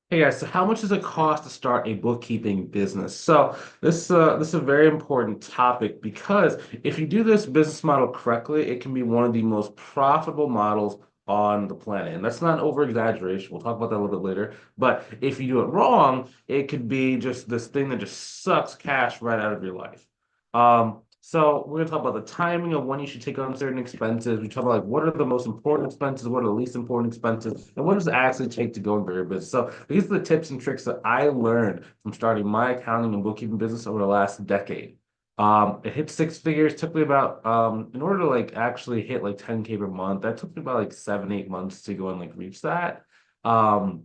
Hey guys, so how much does it cost to start a bookkeeping business? So this is a very important topic because if you do this business model correctly, it can be one of the most profitable models on the planet. And that's not an over exaggeration. We'll talk about that a little bit later. But if you do it wrong, it could be just this thing that just sucks cash right out of your life. So we're gonna talk about the timing of when you should take on certain expenses. We talk about like what are the most important expenses, what are the least important expenses, and what does it actually take to go and grow your business. So these are the tips and tricks that I learned from starting my accounting and bookkeeping business over the last decade. It hit six figures, took me about in order to like actually hit like 10K per month, that took me about like 7, 8 months to go and like reach that. Um,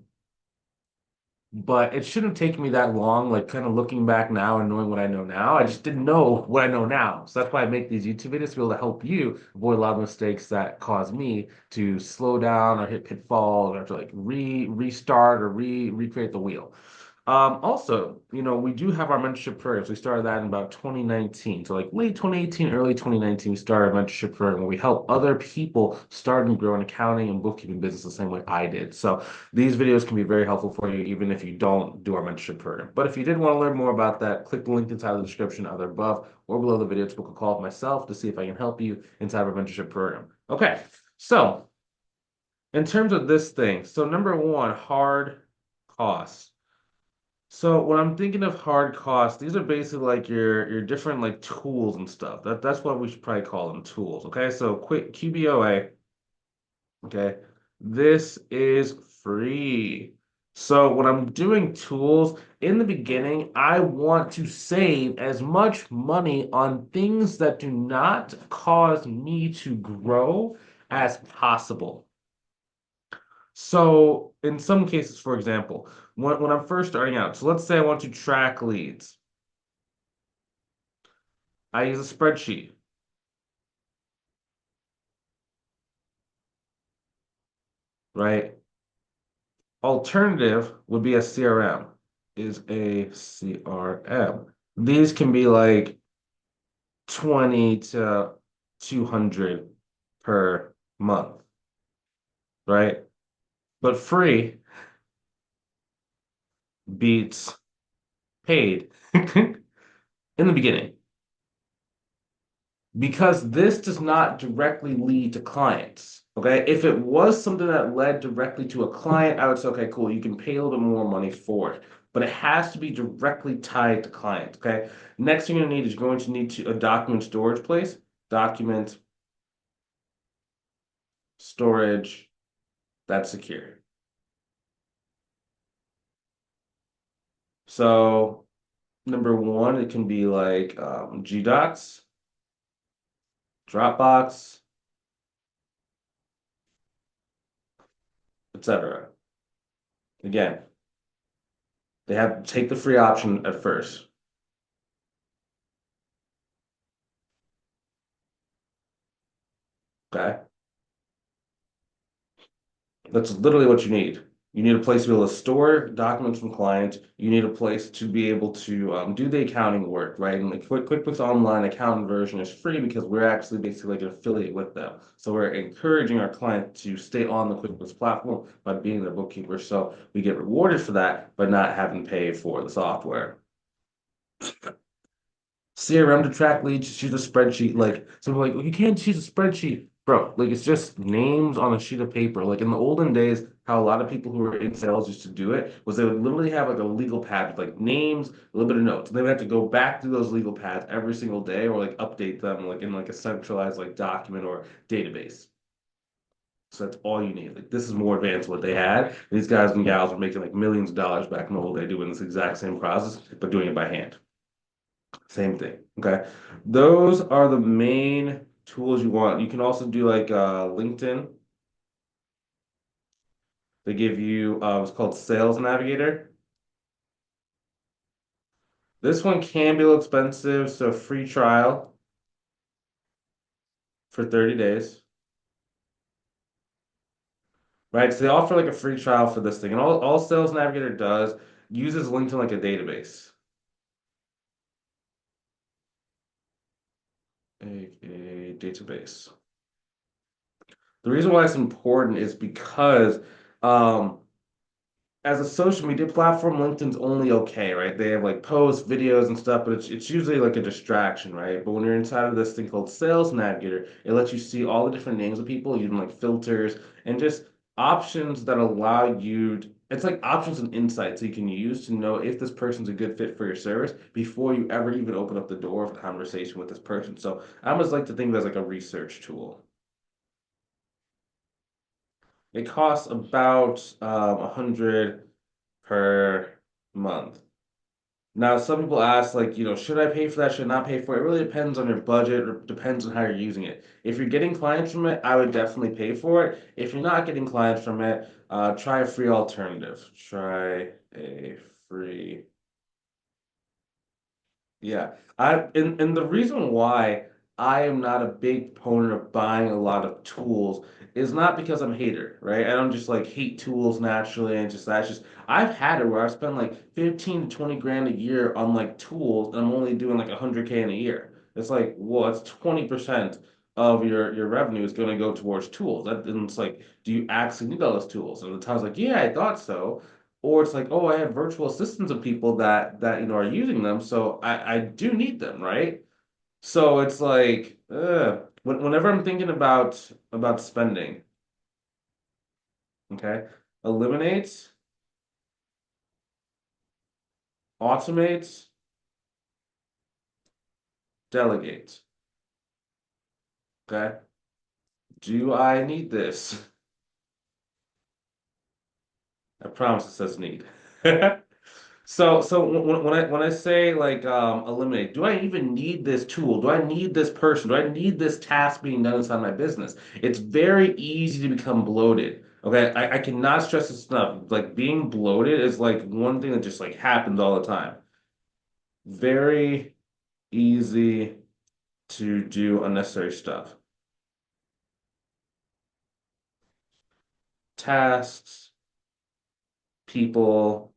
but it shouldn't have taken me that long, like kind of looking back now and knowing what I know now. I just didn't know what I know now. So that's why I make these YouTube videos to be able to help you avoid a lot of mistakes that cause me to slow down or hit pitfalls or to like restart or recreate the wheel. Also, we do have our mentorship programs. We started that in about 2019. So like late 2018, early 2019, we started a mentorship program where we help other people start and grow an accounting and bookkeeping business the same way I did. So these videos can be very helpful for you, even if you don't do our mentorship program. But if you did want to learn more about that, click the link inside the description, either above or below the video to book a call with myself to see if I can help you inside our mentorship program. Okay, so in terms of this thing, so number one, hard costs. So when I'm thinking of hard costs, these are basically like your different like tools and stuff. That's what we should probably call them tools. Okay, so quick QBOA. Okay, this is free. So when I'm doing tools in the beginning, I want to save as much money on things that do not cause me to grow as possible. So in some cases, for example, when I'm first starting out, so let's say I want to track leads. I use a spreadsheet, right? Alternative would be a CRM, is a CRM. These can be like 20 to 200 per month, right? But free beats paid in the beginning because this does not directly lead to clients. Okay. If it was something that led directly to a client, I would say, okay, cool, you can pay a little bit more money for it. But it has to be directly tied to client. Okay. Next thing you're gonna need is you're going to need to a document storage place, document storage that's secure. So number one, it can be like GDocs, Dropbox, etc. Again, they have to take the free option at first. Okay. That's literally what you need. You need a place to be able to store documents from clients. You need a place to be able to do the accounting work, right? And like QuickBooks Online accountant version is free because we're actually basically like an affiliate with them. So we're encouraging our client to stay on the QuickBooks platform by being their bookkeeper. So we get rewarded for that, but not having to pay for the software. CRM to track leads, just use a spreadsheet. Like, so we're like, well, you can't use a spreadsheet. Bro, like it's just names on a sheet of paper. Like in the olden days, how a lot of people who were in sales used to do it was they would literally have like a legal pad with like names, a little bit of notes. And they would have to go back through those legal pads every single day or like update them like in like a centralized like document or database. So that's all you need. Like this is more advanced what they had. These guys and gals were making like millions of dollars back in the old day doing this exact same process, but doing it by hand. Same thing. Okay. Those are the main tools you want. You can also do like LinkedIn. They give you what's called Sales Navigator. This one can be a little expensive, so free trial for 30 days. Right? So they offer like a free trial for this thing. And all Sales Navigator does uses LinkedIn like a database. A database. The reason why it's important is because um, as a social media platform, LinkedIn's only okay, right? They have like posts, videos, and stuff, but it's usually like a distraction, right? But when you're inside of this thing called Sales Navigator, it lets you see all the different names of people using like filters and just options that allow you it's like options and insights that you can use to know if this person's a good fit for your service before you ever even open up the door of conversation with this person. So I almost like to think of it as like a research tool. It costs about 100 per month. Now, some people ask, like, should I pay for that? Should I not pay for it? It really depends on your budget or depends on how you're using it. If you're getting clients from it, I would definitely pay for it. If you're not getting clients from it, try a free alternative. Try a free Yeah. And the reason why I am not a big proponent of buying a lot of tools is not because I'm a hater, right? I don't just like hate tools naturally and just that's just I've had it where I spend like 15 to 20 grand a year on like tools and I'm only doing like 100K in a year. It's like, well, it's 20% of your revenue is going to go towards tools. And it's like, do you actually need all those tools? And the time's like, yeah, I thought so. Or it's like, oh, I have virtual assistants of people that are using them, so I do need them, right? So it's like, whenever I'm thinking about spending, okay, eliminate, automate, delegate. Okay, do I need this? I promise it says need. So when I say like eliminate, do I even need this tool? Do I need this person? Do I need this task being done inside my business? It's very easy to become bloated. Okay, I cannot stress this enough. Like being bloated is like one thing that just like happens all the time. Very easy to do unnecessary stuff. Tasks, people,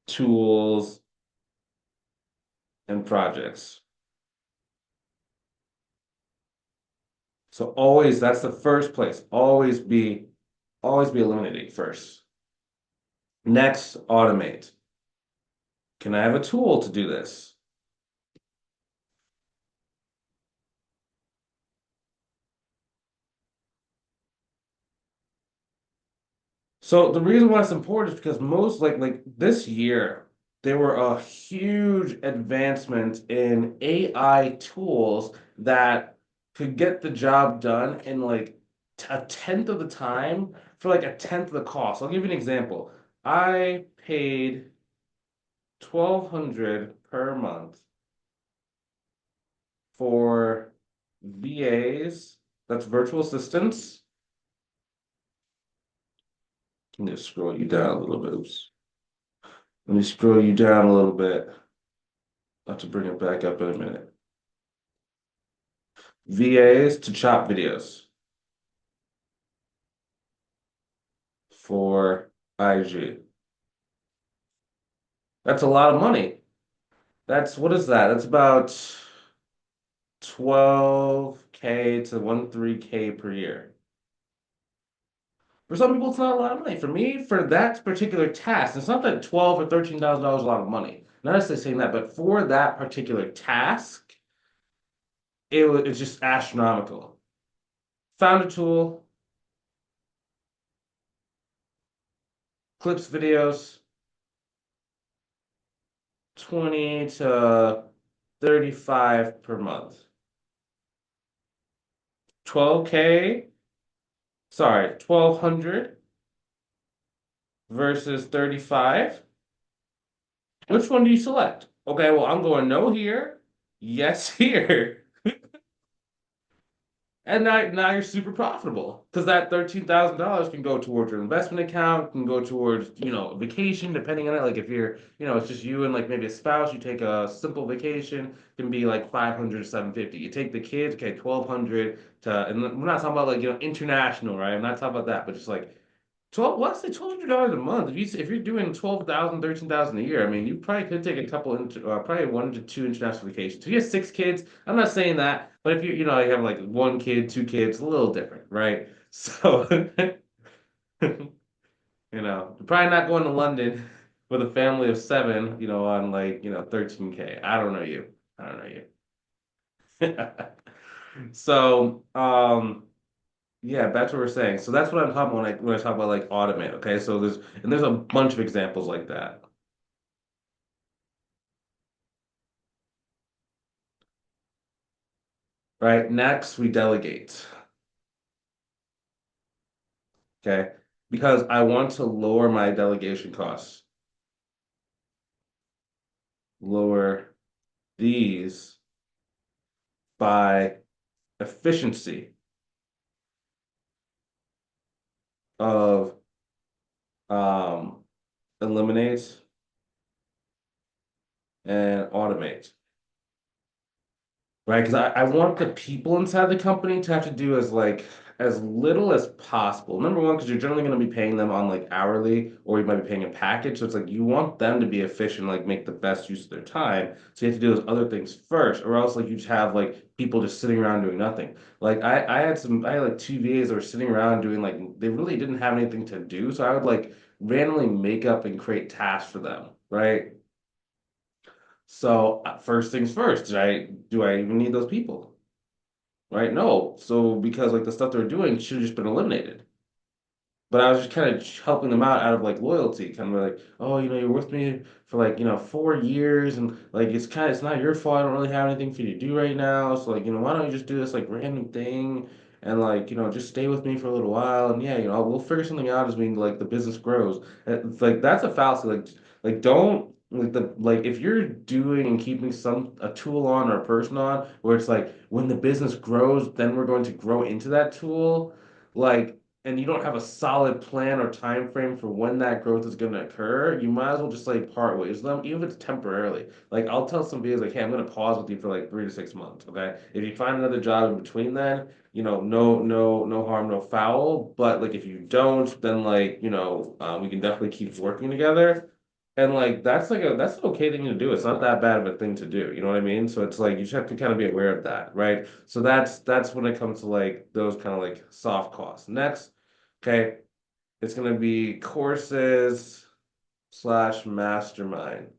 tools, and projects. So always, that's the first place. Always be eliminating first. Next, automate. Can I have a tool to do this? So the reason why it's important is because most like this year there were a huge advancement in AI tools that could get the job done in like a tenth of the time for like a tenth of the cost. I'll give you an example. I paid 1,200 per month for VAs, that's virtual assistants. Let me scroll you down a little bit. Oops. Let me scroll you down a little bit. I'll have to bring it back up in a minute. VAs to chop videos for IG. That's a lot of money. That's what is that? That's about 12K to 13K per year. For some people, it's not a lot of money. For me, for that particular task, it's not that 12 or $13,000 is a lot of money. Not necessarily saying that, but for that particular task, it's just astronomical. Found a tool, clips videos, 20 to 35 per month. 12K, sorry, 1,200 versus 35. Which one do you select? Okay, well, I'm going no here, yes here. And now you're super profitable because that $13,000 can go towards your investment account, can go towards, vacation, depending on it. Like if you're, it's just you and like maybe a spouse, you take a simple vacation, can be like 500 to 750. You take the kids, okay, 1,200 to, and we're not talking about like, international, right? I'm not talking about that, but just like 12, let's say $1,200 a month. If you're doing 12,000, 13,000 a year, I mean, you probably could take a couple, probably 1 to 2 international vacations. If you have 6 kids, I'm not saying that, but if you have like 1 kid, 2 kids, a little different, right? So, yeah. You're probably not going to London with a family of seven, on like, 13K. I don't know you. I don't know you. So, yeah, that's what we're saying. So that's what I'm talking about when I talk about like automate. Okay, so there's a bunch of examples like that. Right. Next, we delegate. Okay, because I want to lower my delegation costs, lower these by efficiency of um, eliminate and automate. Right? Because I want the people inside the company to have to do as little as possible. Number one, because you're generally going to be paying them on like hourly, or you might be paying a package. So it's like you want them to be efficient, like make the best use of their time. So you have to do those other things first, or else like you just have like people just sitting around doing nothing. Like I had like two VAs that were sitting around doing like they really didn't have anything to do. So I would like randomly make up and create tasks for them, right? So first things first, do I even need those people? Right? No. So because like the stuff they're doing should have just been eliminated. But I was just kind of helping them out of like loyalty, kind of like, oh, you're with me for like, 4 years and like it's not your fault. I don't really have anything for you to do right now. So like, why don't you just do this like random thing and like, just stay with me for a little while and yeah, we'll figure something out as we like the business grows. It's like that's a fallacy. Like don't like if you're doing and keeping a tool on or a person on where it's like when the business grows, then we're going to grow into that tool. Like and you don't have a solid plan or time frame for when that growth is going to occur, you might as well just like part ways with them, even if it's temporarily. Like I'll tell some VAs like, hey, I'm going to pause with you for like 3 to 6 months. Okay, if you find another job in between then, no harm, no foul. But like if you don't, then like we can definitely keep working together. And like that's an okay thing to do. It's not that bad of a thing to do. You know what I mean? So it's like you just have to kind of be aware of that, right? So that's when it comes to like those kind of like soft costs. Next, okay, it's gonna be courses slash mastermind.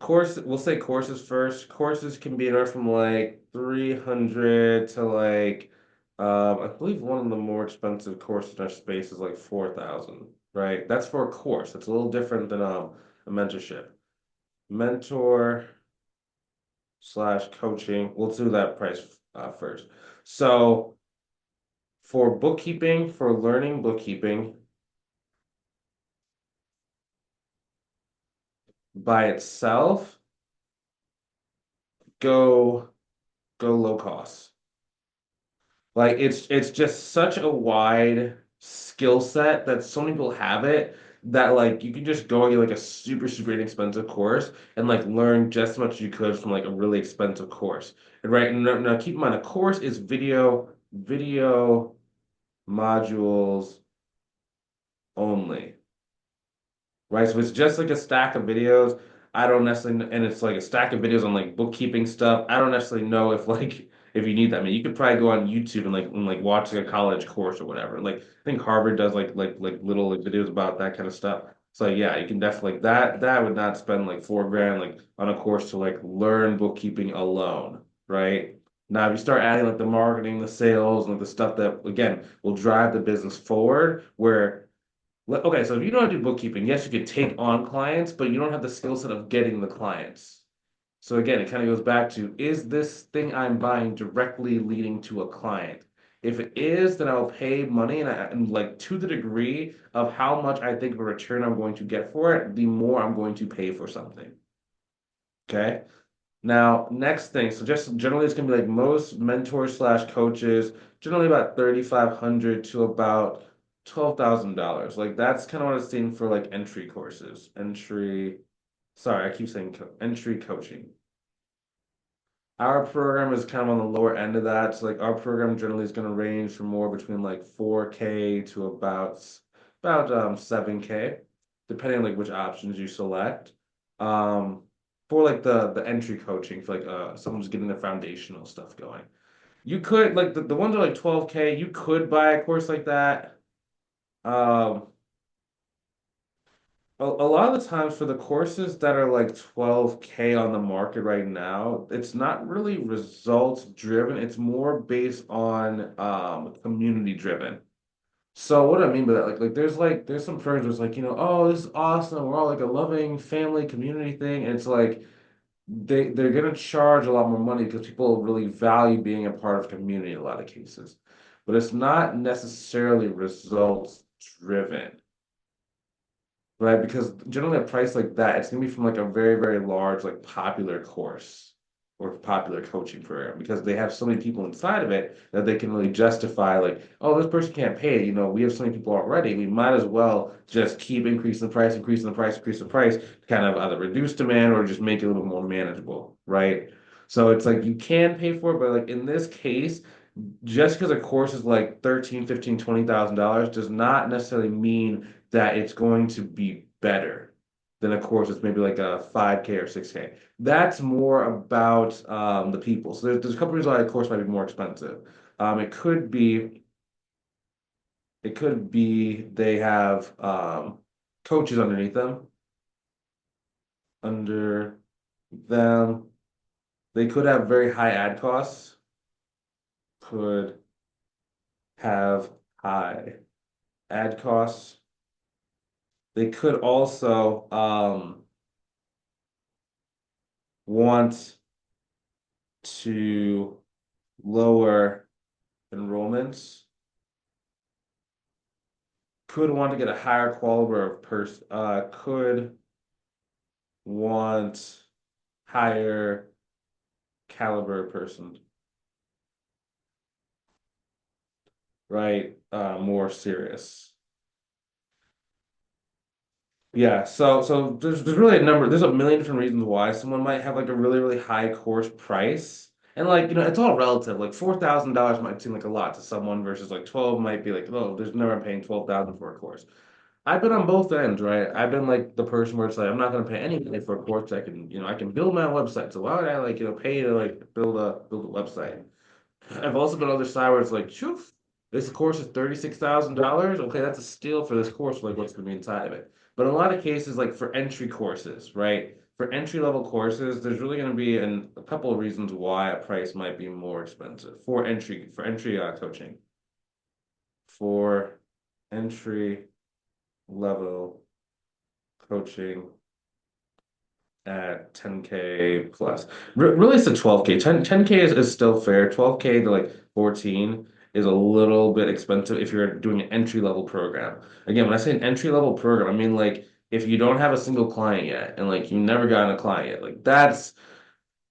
We'll say courses first. Courses can be anywhere from like 300 to like I believe one of the more expensive courses in our space is like 4,000, right? That's for a course. It's a little different than a mentorship. Mentor slash coaching. We'll do that price first. So for bookkeeping, for learning bookkeeping by itself, go go low cost. Like it's just such a wide skill set that so many people have it that like you can just go and get like a super inexpensive course and like learn just as much as you could from like a really expensive course. And right now keep in mind a course is video modules only. Right? So it's just like a stack of videos. I don't necessarily, and it's like a stack of videos on like bookkeeping stuff. I don't necessarily know if like if you need that. I mean, you could probably go on YouTube and like watch like a college course or whatever. Like I think Harvard does like little like videos about that kind of stuff. So yeah, you can definitely like that would not spend like 4 grand like on a course to like learn bookkeeping alone, right? Now, if you start adding like the marketing, the sales, and like, the stuff that again will drive the business forward, where okay, so if you know how to do bookkeeping, yes, you could take on clients, but you don't have the skill set of getting the clients. So again, it kind of goes back to, is this thing I'm buying directly leading to a client? If it is, then I'll pay money and like to the degree of how much I think of a return I'm going to get for it, the more I'm going to pay for something. Okay. Now, next thing, so just generally it's gonna be like most mentors slash coaches, generally about 3,500 to about $12,000. Like that's kind of what I've seen for like entry courses. Sorry, I keep saying entry coaching. Our program is kind of on the lower end of that. So like our program generally is gonna range from more between like 4K to about 7K, depending on like which options you select. Um, for like the entry coaching for like someone's getting their foundational stuff going. You could like the ones that are like 12K, you could buy a course like that. Um, a lot of the times for the courses that are like 12K on the market right now, it's not really results driven. It's more based on community driven. So what do I mean by that? There's some friends where it's like, oh, this is awesome. We're all like a loving family community thing. And it's like they're gonna charge a lot more money because people really value being a part of community in a lot of cases. But it's not necessarily results driven. Right? Because generally a price like that, it's gonna be from like a very, very large, like popular course or popular coaching program because they have so many people inside of it that they can really justify like, oh, this person can't pay it. We have so many people already. We might as well just keep increasing the price, increasing the price, increasing the price, to kind of either reduce demand or just make it a little more manageable, right? So it's like you can pay for it, but like in this case, just because a course is like 13, 15, $20,000 does not necessarily mean that it's going to be better than a course that's maybe like a 5K or 6K. That's more about the people. So there's a couple reasons why a course might be more expensive. It could be they have coaches underneath them, under them. They could have very high ad costs, could have high ad costs. They could also want to lower enrollments, could want to get a higher caliber of person, could want higher caliber person, right? More serious. Yeah, so there's really there's a million different reasons why someone might have like a really, really high course price. And like, it's all relative. Like $4,000 might seem like a lot to someone versus like 12 might be like, oh, there's never paying 12,000 for a course. I've been on both ends, right? I've been like the person where it's like I'm not gonna pay any money for a course. I can build my website. So why would I like, pay to like build a website? I've also been on the other side where it's like, shoof, this course is $36,000. Okay, that's a steal for this course, like what's gonna be inside of it. But in a lot of cases, like for entry courses, right? For entry level courses, there's really gonna be a couple of reasons why a price might be more expensive for entry coaching. For entry level coaching at 10K plus. Really, it's a 12K. 10K is still fair. 12K to like 14 is a little bit expensive if you're doing an entry level program. Again, when I say an entry level program, I mean like if you don't have a single client yet and like you never gotten a client yet, like that's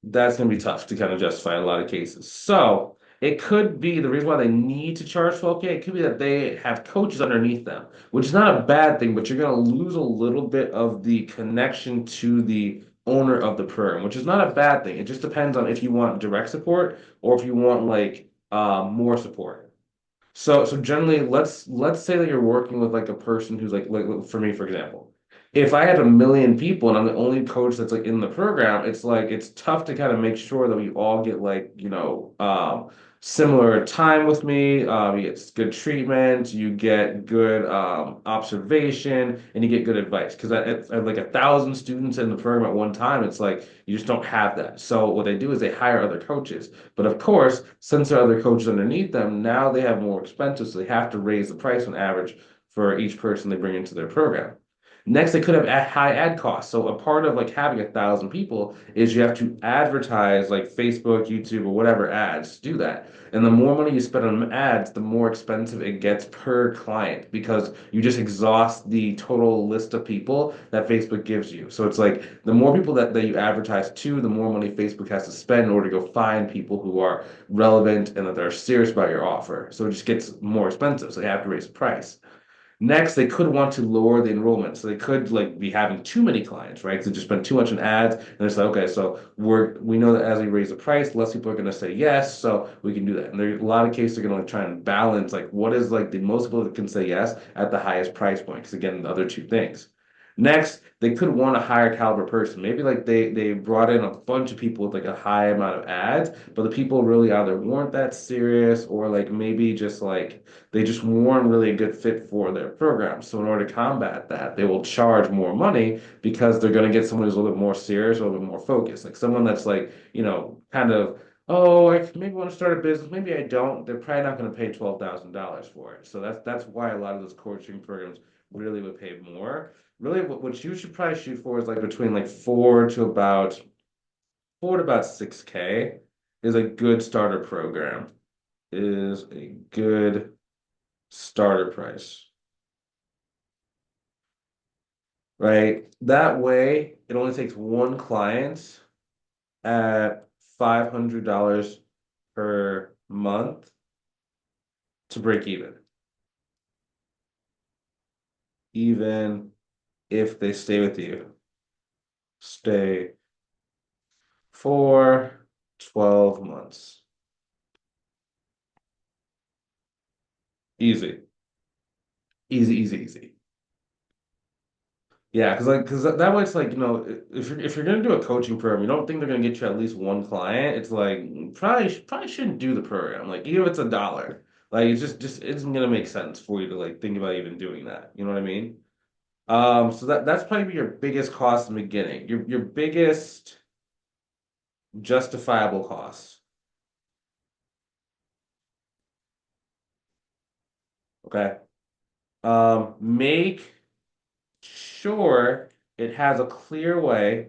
going to be tough to kind of justify in a lot of cases. So it could be the reason why they need to charge 12K. It could be that they have coaches underneath them, which is not a bad thing, but you're going to lose a little bit of the connection to the owner of the program, which is not a bad thing. It just depends on if you want direct support or if you want like more support. So generally, let's say that you're working with like a person who's like for me, for example, if I have a million people and I'm the only coach that's like in the program, it's like it's tough to kind of make sure that we all get like similar time with me. You get good treatment, you get good observation, and you get good advice. Because at like 1,000 students in the program at one time, it's like you just don't have that. So what they do is they hire other coaches. But of course, since there are other coaches underneath them, now they have more expenses, so they have to raise the price on average for each person they bring into their program. Next, they could have high ad costs. So a part of like having 1,000 people is you have to advertise like Facebook, YouTube, or whatever ads to do that. And the more money you spend on ads, the more expensive it gets per client because you just exhaust the total list of people that Facebook gives you. So it's like the more people that you advertise to, the more money Facebook has to spend in order to go find people who are relevant and that they're serious about your offer. So it just gets more expensive. So they have to raise the price. Next, they could want to lower the enrollment. So they could like be having too many clients, right? Because they just spend too much on ads. And it's like, okay, so we know that as we raise the price, less people are going to say yes, so we can do that. And there are a lot of cases they're going to like try and balance like what is like the most people that can say yes at the highest price point. Because again, the other two things. Next, they could want a higher caliber person. Maybe like they brought in a bunch of people with like a high amount of ads, but the people really either weren't that serious or like maybe just like they just weren't really a good fit for their program. So in order to combat that, they will charge more money because they're going to get someone who's a little bit more serious, or a little bit more focused. Like someone that's like, kind of, oh, I maybe want to start a business, maybe I don't. They're probably not going to pay $12,000 for it. So that's why a lot of those coaching programs really would pay more. Really, what you should probably shoot for is like between like four to about 6K is a good starter program, is a good starter price, right? That way, it only takes one client at $500 per month to break even if they stay with you. Stay for 12 months. Easy, easy, easy, easy. Yeah, because that way it's like, if you're gonna do a coaching program, you don't think they're gonna get you at least one client. It's like probably shouldn't do the program. Like even if it's $1, like it's just isn't gonna make sense for you to like think about even doing that. You know what I mean? So that's probably your biggest cost in the beginning. Your biggest justifiable cost. Okay. Make sure it has a clear way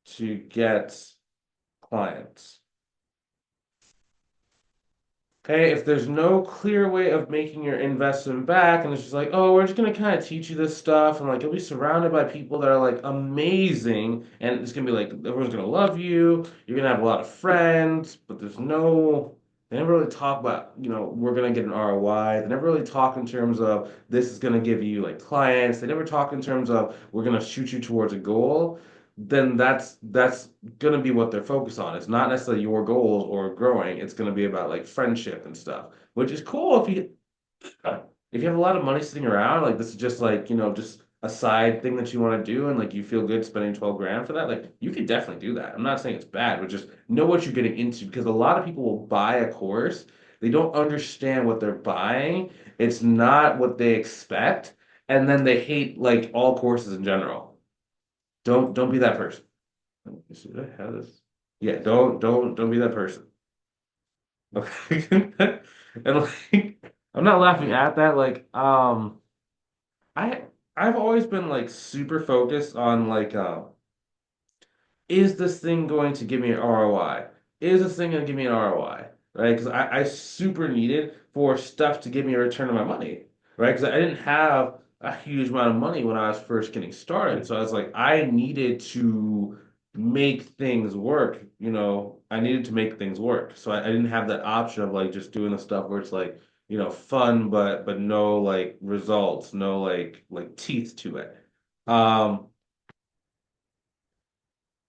to get clients. Okay, if there's no clear way of making your investment back, and it's just like, oh, we're just gonna kind of teach you this stuff, and like you'll be surrounded by people that are like amazing, and it's gonna be like everyone's gonna love you, you're gonna have a lot of friends, but they never really talk about, we're gonna get an ROI. They never really talk in terms of this is gonna give you like clients. They never talk in terms of we're gonna shoot you towards a goal. Then that's gonna be what they're focused on. It's not necessarily your goals or growing. It's gonna be about like friendship and stuff, which is cool if you have a lot of money sitting around. Like this is just like just a side thing that you want to do, and like you feel good spending 12 grand for that. Like you could definitely do that. I'm not saying it's bad, but just know what you're getting into because a lot of people will buy a course. They don't understand what they're buying. It's not what they expect, and then they hate like all courses in general. Don't be that person. Should I have this? Yeah, don't be that person. Okay. And like I'm not laughing at that. Like, I I've always been like super focused on like is this thing going to give me an ROI? Is this thing going to give me an ROI? Right? Because I super needed for stuff to give me a return on my money. Right? Because I didn't have a huge amount of money when I was first getting started. So I was like, I needed to make things work. I needed to make things work. So I didn't have that option of like just doing the stuff where it's like, fun, but no like results, no like teeth to it. Um,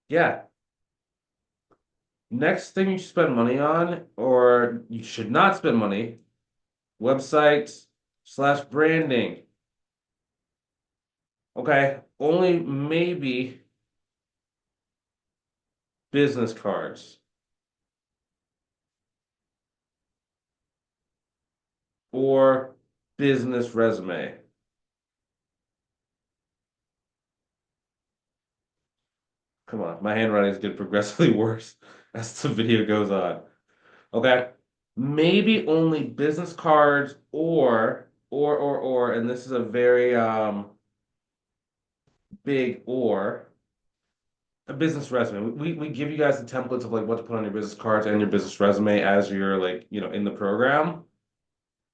yeah. Next thing you should spend money on, or you should not spend money, websites/branding. Okay, only maybe business cards or business resume. Come on, my handwriting is getting progressively worse as the video goes on. Okay, maybe only business cards or, and this is a very big or. A business resume. We give you guys the templates of like what to put on your business cards and your business resume as you're like, in the program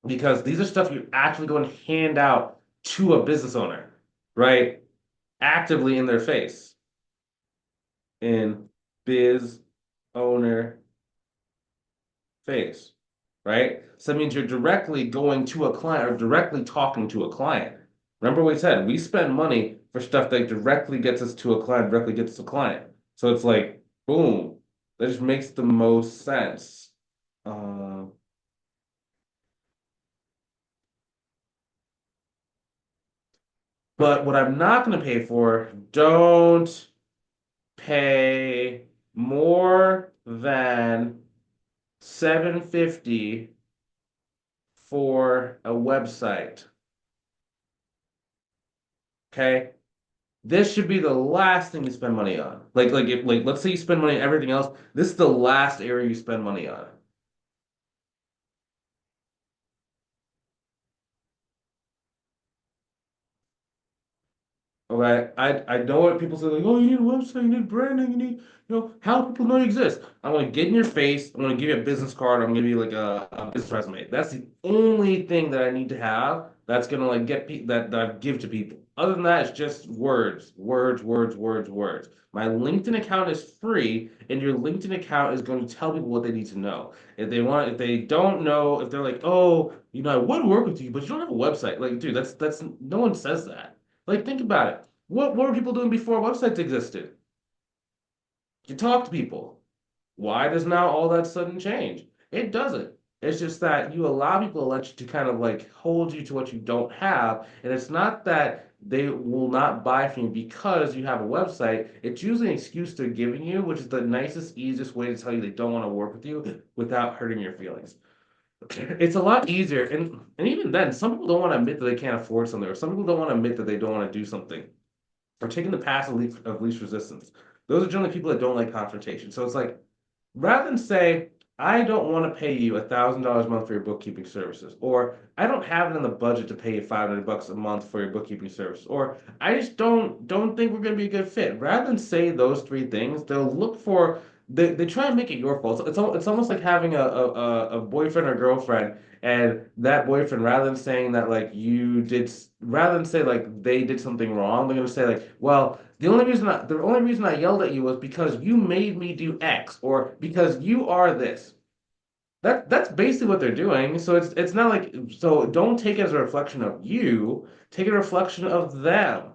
because these are stuff you actually go and hand out to a business owner, right? Actively in their face in biz owner face, right? So that means you're directly going to a client or directly talking to a client. Remember what we said, we spend money for stuff that directly gets us to a client, directly gets to a client. So it's like, boom, that just makes the most sense. Uh, But what I'm not going to pay for, don't pay more than 750 for a website. Okay? This should be the last thing you spend money on. Like let's say you spend money on everything else. This is the last area you spend money on. Okay, I know what people say like, oh, you need a website, you need branding, you need, how do people know you exist? I'm gonna get in your face, I'm gonna give you a business card, I'm gonna give you like a business resume. That's the only thing that I need to have that's gonna like get pe that I give to people. Other than that, it's just words, words, words, words, words. My LinkedIn account is free, and your LinkedIn account is going to tell people what they need to know. If they don't know, if they're like, oh, I would work with you, but you don't have a website. Like, dude, that's no one says that. Like, think about it. What were people doing before websites existed? You talk to people. Why does now all that sudden change? It doesn't. It's just that you allow people to kind of like hold you to what you don't have. And it's not that they will not buy from you because you have a website. It's usually an excuse they're giving you, which is the nicest, easiest way to tell you they don't want to work with you without hurting your feelings. It's a lot easier. And even then, some people don't want to admit that they can't afford something, or some people don't want to admit that they don't want to do something or taking the path of least resistance. Those are generally people that don't like confrontation. So it's like, rather than say, I don't want to pay you $1,000 a month for your bookkeeping services, or I don't have it in the budget to pay you 500 bucks a month for your bookkeeping service, or I just don't think we're going to be a good fit. Rather than say those three things, they'll look for they try and make it your fault. It's almost like having a boyfriend or girlfriend, and that boyfriend, rather than saying that like rather than say like they did something wrong, they're gonna say like, well, the only reason I yelled at you was because you made me do X, or because you are this. That's basically what they're doing. So it's not like, so don't take it as a reflection of you, take it a reflection of them.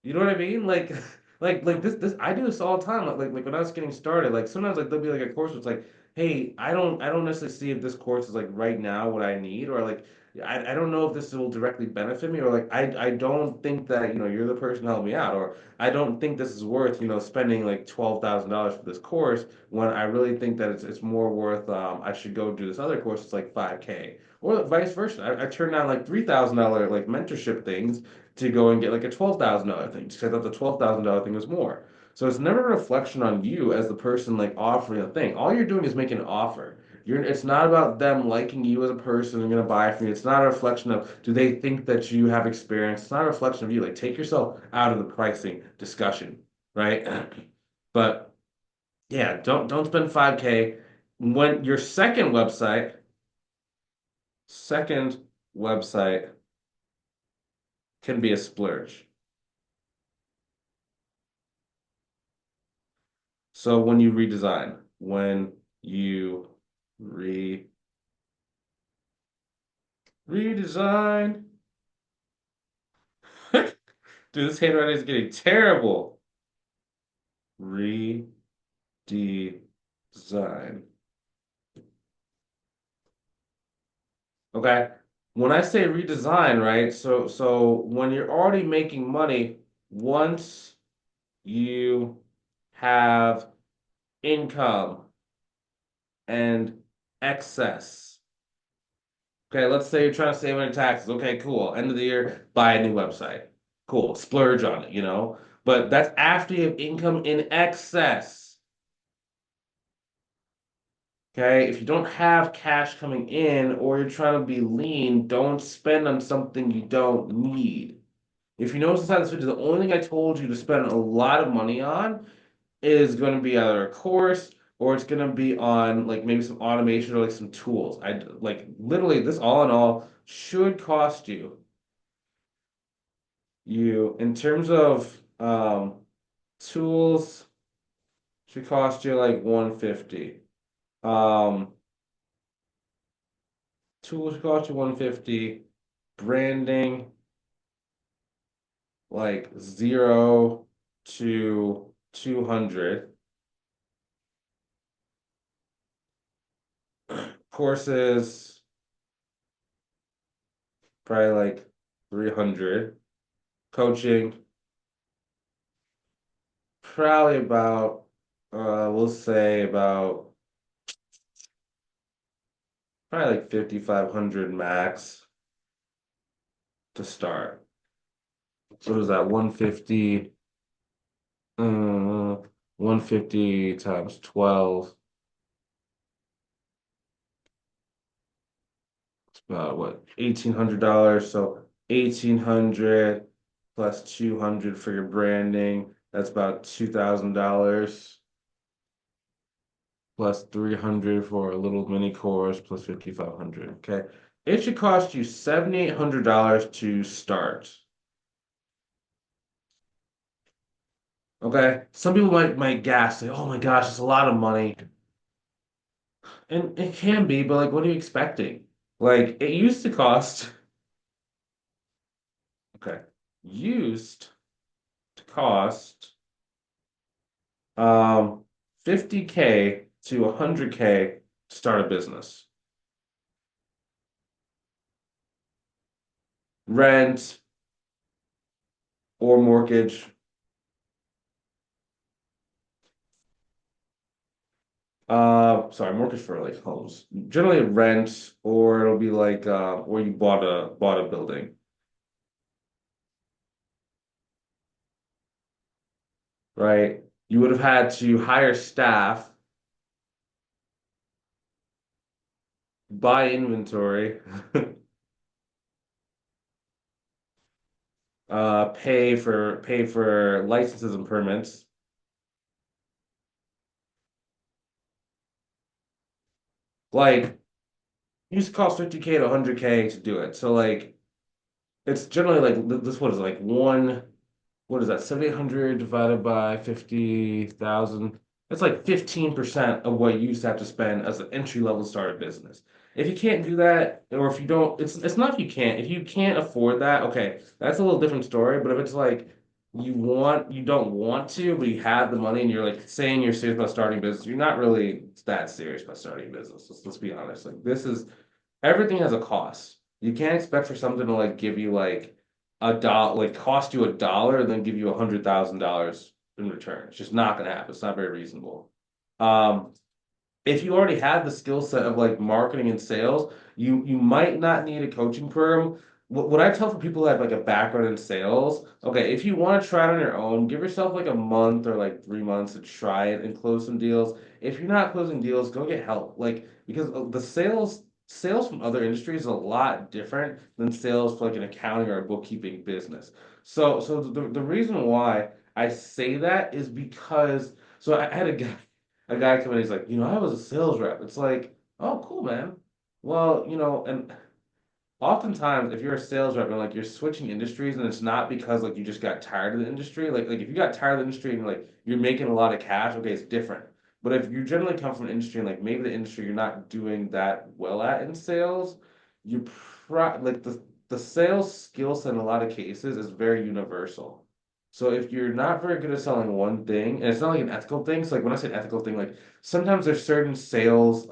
You know what I mean? Like, like this. I do this all the time. Like when I was getting started, like sometimes like there'll be like a course that's like, hey, I don't necessarily see if this course is like right now what I need, or like I don't know if this will directly benefit me, or like I don't think that you're the person to help me out, or I don't think this is worth spending like $12,000 for this course when I really think that it's more worth I should go do this other course. It's like 5K. Or vice versa. I turned down like $3,000 like mentorship things to go and get like a $12,000 thing because I thought the $12,000 thing was more. So it's never a reflection on you as the person like offering a thing. All you're doing is making an offer. It's not about them liking you as a person and gonna buy from you. It's not a reflection of do they think that you have experience. It's not a reflection of you. Like take yourself out of the pricing discussion, right? But yeah, don't spend 5K when your second website can be a splurge. So when you re redesign, dude, this handwriting is getting terrible. Redesign. Okay. When I say redesign, right? So when you're already making money, once you have income and excess. Okay, let's say you're trying to save on your taxes. Okay, cool. End of the year, buy a new website. Cool. Splurge on it. But that's after you have income in excess. Okay, if you don't have cash coming in or you're trying to be lean, don't spend on something you don't need. If you notice inside this video, the only thing I told you to spend a lot of money on is going to be either a course or it's going to be on like maybe some automation or like some tools. I like literally this all in all should cost you in terms of tools should cost you like 150. Um Tools should cost you 150. Branding like 0 to 200. Courses probably like 300. Coaching, probably about, we'll say about probably like 5,500 max to start. So what is that? 150 times 12. It's about what, $1,800. So 1,800 plus 200 for your branding. That's about $2,000 plus 300 for a little mini course plus 5,500. Okay. It should cost you $7,800 to start. Okay. Some people might gasp, say, oh my gosh, it's a lot of money. And it can be, but like, what are you expecting? Like, it used to cost, okay, used to cost 50K to 100K to start a business. Rent or mortgage. Sorry, mortgage for like homes. Generally rent, or it'll be like where you bought a building, right? You would have had to hire staff, buy inventory, pay for licenses and permits. Like it used to cost 50K to 100K to do it. So like it's generally like this what is it, like one what is that, 7,800 divided by 50,000? That's like 15% of what you used to have to spend as an entry level starter business. If you can't do that, or if you don't, it's not if you can't. If you can't afford that, okay, that's a little different story. But if it's like you don't want to, but you have the money and you're like saying you're serious about starting business, you're not really that serious about starting a business. Let's be honest. Like this is everything has a cost. You can't expect for something to like give you like a dollar, like cost you $1 and then give you $100,000 in return. It's just not gonna happen. It's not very reasonable. Um, if you already have the skill set of like marketing and sales, you might not need a coaching firm. What I tell for people who have like a background in sales, okay, if you want to try it on your own, give yourself like a month or like 3 months to try it and close some deals. If you're not closing deals, go get help. Like because the sales from other industries is a lot different than sales for like an accounting or a bookkeeping business. So the reason why I say that is because so I had a guy come in, he's like, I was a sales rep. It's like, oh, cool, man. Well, and oftentimes if you're a sales rep and like you're switching industries and it's not because like you just got tired of the industry, like if you got tired of the industry and like you're making a lot of cash, okay, it's different. But if you generally come from an industry and like maybe the industry you're not doing that well at in sales, you like the sales skill set in a lot of cases is very universal. So if you're not very good at selling one thing, and it's not like an ethical thing, so like when I say an ethical thing, like sometimes there's certain sales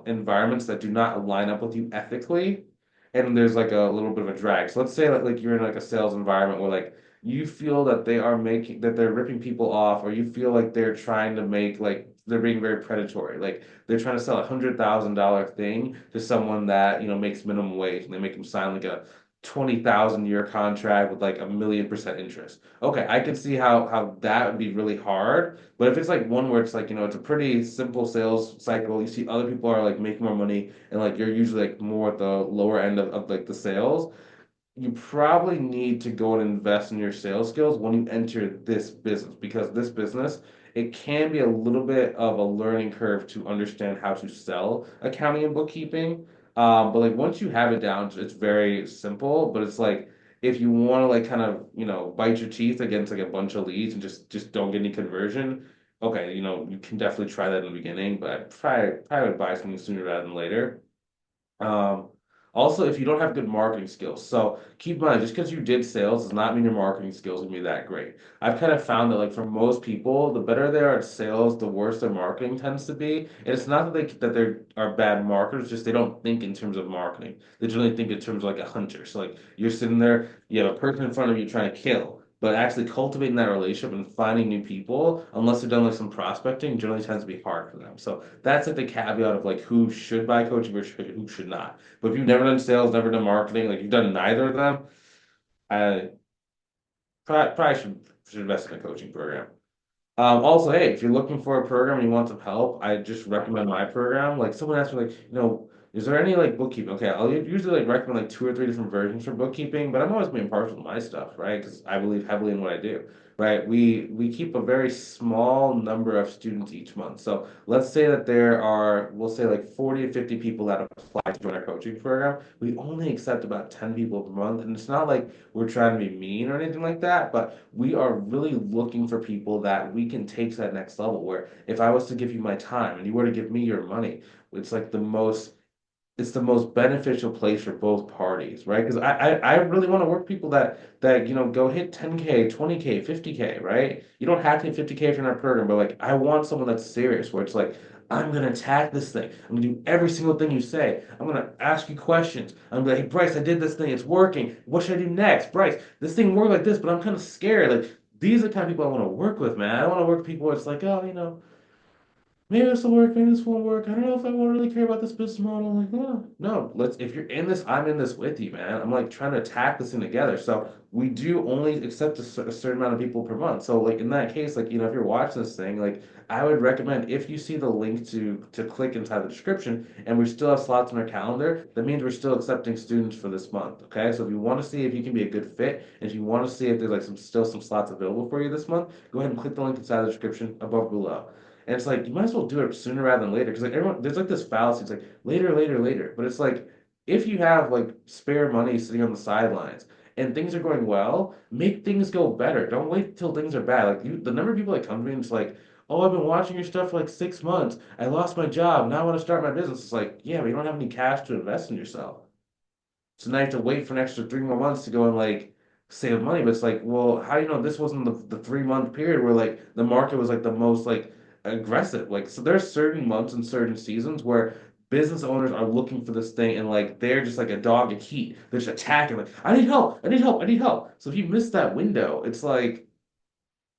environments that do not line up with you ethically, and there's like a little bit of a drag. So let's say like you're in like a sales environment where like you feel that they're ripping people off, or you feel like they're trying to make like they're being very predatory. Like they're trying to sell $100,000 thing to someone that makes minimum wage, and they make them sign like a 20,000 year contract with like 1,000,000% interest. Okay, I can see how that would be really hard. But if it's like one where it's like, it's a pretty simple sales cycle, you see other people are like making more money and like you're usually like more at the lower end of like the sales, you probably need to go and invest in your sales skills when you enter this business, because this business, it can be a little bit of a learning curve to understand how to sell accounting and bookkeeping. But like once you have it down, it's very simple. But it's like if you want to like kind of bite your teeth against like a bunch of leads and just don't get any conversion, okay, you can definitely try that in the beginning. But I probably would buy something sooner rather than later. Um, Also, if you don't have good marketing skills, so keep in mind, just because you did sales does not mean your marketing skills will be that great. I've kind of found that like for most people, the better they are at sales, the worse their marketing tends to be. And it's not that they are bad marketers, just they don't think in terms of marketing. They generally think in terms of like a hunter. So like you're sitting there, you have a person in front of you trying to kill. But actually cultivating that relationship and finding new people, unless they've done like some prospecting, generally tends to be hard for them. So that's like the caveat of like who should buy coaching versus who should not. But if you've never done sales, never done marketing, like you've done neither of them, I probably should invest in a coaching program. Also, hey, if you're looking for a program and you want some help, I just recommend my program. Like someone asked me, like, is there any like bookkeeping? Okay, I'll usually like recommend like two or three different versions for bookkeeping, but I'm always being partial to my stuff, right? Because I believe heavily in what I do, right? We keep a very small number of students each month. So let's say that there are, we'll say like 40 to 50 people that apply to join our coaching program. We only accept about 10 people per month, and it's not like we're trying to be mean or anything like that, but we are really looking for people that we can take to that next level. Where if I was to give you my time and you were to give me your money, it's like the most beneficial place for both parties, right? Because I really want to work with people that go hit 10K, 20K, 50K, right? You don't have to hit 50K if you're in our program, but like I want someone that's serious where it's like I'm gonna attack this thing. I'm gonna do every single thing you say. I'm gonna ask you questions. I'm gonna be like, hey Bryce, I did this thing, it's working. What should I do next? Bryce, this thing worked like this, but I'm kind of scared. Like these are the kind of people I want to work with, man. I don't want to work with people where it's like, oh, maybe this will work, maybe this won't work. I don't know if I won't really care about this business model. I'm like, oh, no, if you're in this, I'm in this with you, man. I'm like trying to attack this thing together. So we do only accept a certain amount of people per month. So like in that case, like, if you're watching this thing, like I would recommend if you see the link to click inside the description and we still have slots on our calendar, that means we're still accepting students for this month. Okay. So if you want to see if you can be a good fit, and if you want to see if there's like some slots available for you this month, go ahead and click the link inside the description above or below. And it's like you might as well do it sooner rather than later because like everyone there's like this fallacy. It's like later, later, later. But it's like if you have like spare money sitting on the sidelines and things are going well, make things go better. Don't wait till things are bad. Like the number of people that come to me and it's like, oh, I've been watching your stuff for like 6 months. I lost my job. Now I want to start my business. It's like, yeah, but you don't have any cash to invest in yourself. So now you have to wait for an extra 3 more months to go and like save money. But it's like, well, how do you know this wasn't the 3 month period where like the market was like the most like aggressive? Like, so there's certain months and certain seasons where business owners are looking for this thing and like they're just like a dog in heat. They're just attacking, like, I need help, I need help, I need help. So if you miss that window, it's like,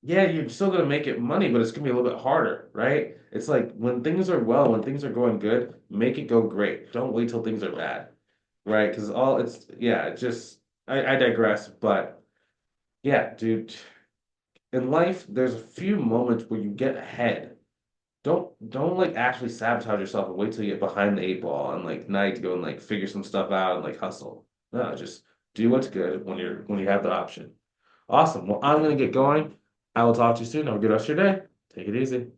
yeah, you're still gonna make it money, but it's gonna be a little bit harder, right? It's like when things are well, when things are going good, make it go great. Don't wait till things are bad. Right, because all it's yeah, it just I digress, but yeah, dude, in life there's a few moments where you get ahead. Don't like actually sabotage yourself and wait till you get behind the eight ball and like night to go and like figure some stuff out and like hustle. No, just do what's good when you have the option. Awesome. Well, I'm gonna get going. I will talk to you soon. Have a good rest of your day. Take it easy.